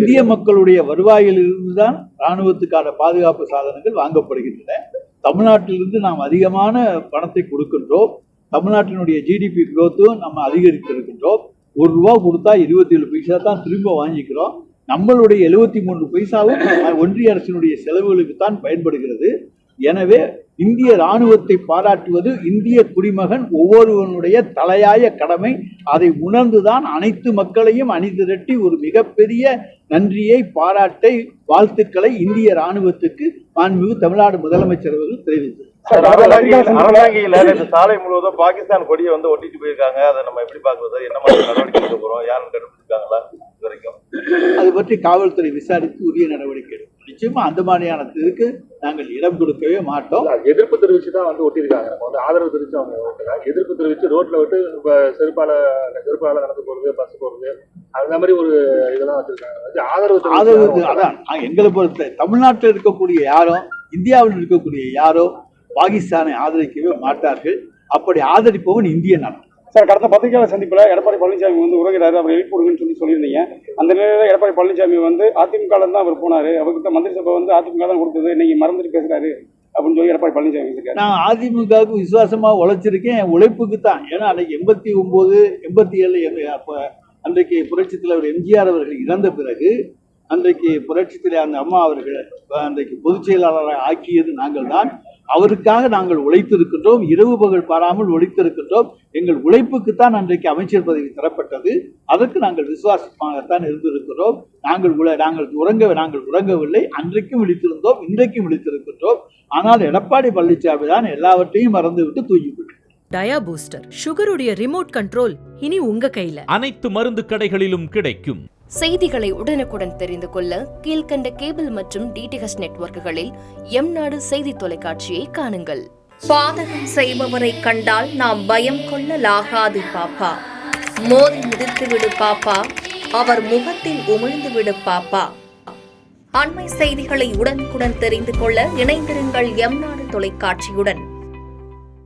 இந்திய மக்களுடைய வருவாயில் இருந்துதான் இராணுவத்துக்கான பாதுகாப்பு சாதனங்கள் வாங்கப்படுகின்றன. தமிழ்நாட்டிலிருந்து நாம் அதிகமான பணத்தை கொடுக்கின்றோம். தமிழ்நாட்டினுடைய ஜிடிபி குரோத்தும் நம்ம அதிகரித்திருக்கின்றோம். ₹1 கொடுத்தா 27 பைசா தான் திரும்ப வாங்கிக்கிறோம். நம்மளுடைய 73 பைசாவும் ஒன்றிய அரசினுடைய செலவுகளுக்கு தான் பயன்படுகிறது. எனவே இந்திய இராணுவத்தை பாராட்டுவது இந்திய குடிமகன் ஒவ்வொருவனுடைய தலையாய கடமை. அதை உணர்ந்துதான் அனைத்து மக்களையும் அணிதிரட்டி ஒரு மிகப்பெரிய நன்றியை, பாராட்டை, வாழ்த்துக்களை இந்திய இராணுவத்துக்கு மாண்புமிகு தமிழ்நாடு முதலமைச்சர் அவர்கள் தெரிவித்தார். சாலை முழுவதும் பாகிஸ்தான் கொடியை ஒட்டிட்டு போயிருக்காங்க. அதை நம்ம எப்படி பாக்குறது? என்ன மாதிரி நடவடிக்கை எடுக்க போறோம்? யாரும் கண்டுபிடிச்சிருக்காங்களா இது வரைக்கும்? அது பற்றி காவல்துறை விசாரித்து உரிய நடவடிக்கை எடுக்கும். நிச்சயமா அந்த மாதிரியானதுக்கு நாங்கள் இடம் கொடுக்கவே மாட்டோம். எதிர்ப்பு தெரிவிச்சு தான் ஒட்டியிருக்காங்க. ஆதரவு தெரிவிச்சு அவங்க எதிர்ப்பு தெரிவிச்சு ரோட்ல விட்டு செருப்பால நடந்து போறது, பஸ் போறது, அந்த மாதிரி ஒரு இதெல்லாம் வச்சிருக்காங்க. ஆதரவு அதான் எங்களை பொறுத்த தமிழ்நாட்டில் இருக்கக்கூடிய யாரும், இந்தியாவில் இருக்கக்கூடிய யாரோ பாகிஸ்தானை ஆதரிக்கவே மாட்டார்கள். அப்படி ஆதரிப்பவன் இந்திய நலன். சார், கடந்த பத்திரிகையாளர் சந்திப்புல எடப்பாடி பழனிசாமி உறவுகிறாரு, அவர் எழுப்பி விடுங்கன்னு சொல்லியிருந்தீங்க. அந்த நிலையில எடப்பாடி பழனிசாமி அதிமுக தான் அவர் போனாரு, அவருக்கு மந்திரி சபை அதிமுக தான் கொடுத்தது, இன்னைக்கு மறந்துட்டு பேசுறாரு அப்படின்னு சொல்லி எடப்பாடி பழனிசாமி பேசிருக்காரு. நான் அதிமுகவுக்கு விசுவாசமா உழைச்சிருக்கேன், என் உழைப்புக்கு தான். ஏன்னா அன்னைக்கு 89, 87 அப்ப அன்றைக்கு புரட்சி தலைவர் எம்ஜிஆர் அவர்கள் இறந்த பிறகு அன்றைக்கு புரட்சி தலைவர் அந்த அம்மா அவர்கள் அன்றைக்கு பொதுச் செயலாளராக ஆக்கியது நாங்கள் தான். அவருக்காக நாங்கள் உழைத்திருக்கின்றோம், இரவு பகல் பாராமல் உழைத்திருக்கின்றோம். எங்கள் உழைப்புக்குத்தான் அன்றைக்கு அமைச்சர் பதவி தரப்பட்டது. அதற்கு நாங்கள் விசுவாசமாகத்தான் இருந்திருக்கிறோம். நாங்கள் உறங்கவில்லை. அன்றைக்கும் விழித்திருந்தோம், இன்றைக்கும் விழித்திருக்கின்றோம். ஆனால் எடப்பாடி பழனிசாமி தான் எல்லாவற்றையும் மறந்துவிட்டு தூங்கிவிட்டார். டயா பூஸ்டர், சுகருடைய ரிமோட் கண்ட்ரோல் இனி உங்க கையில. அனைத்து மருந்து கடைகளிலும் கிடைக்கும். செய்திகளை உடனுக்குடன் தெரிந்து கொள்ள கீழ்கண்ட கேபிள் மற்றும் டிடிஹெச் நெட்வொர்க்குகளில் எம்நாடு செய்தி தொலைக்காட்சியை காணுங்கள். பாதகம் செய்பவரை கண்டால் நாம் பயம் கொள்ளலாகாது பாப்பா. மோதி மிதித்து விடு பாப்பா, அவர் முகத்தில் உமிழ்ந்து விடு பாப்பா. அண்மை செய்திகளை உடனுக்குடன் தெரிந்து கொள்ள இணைந்திருங்கள் எம்நாடு தொலைக்காட்சியுடன்.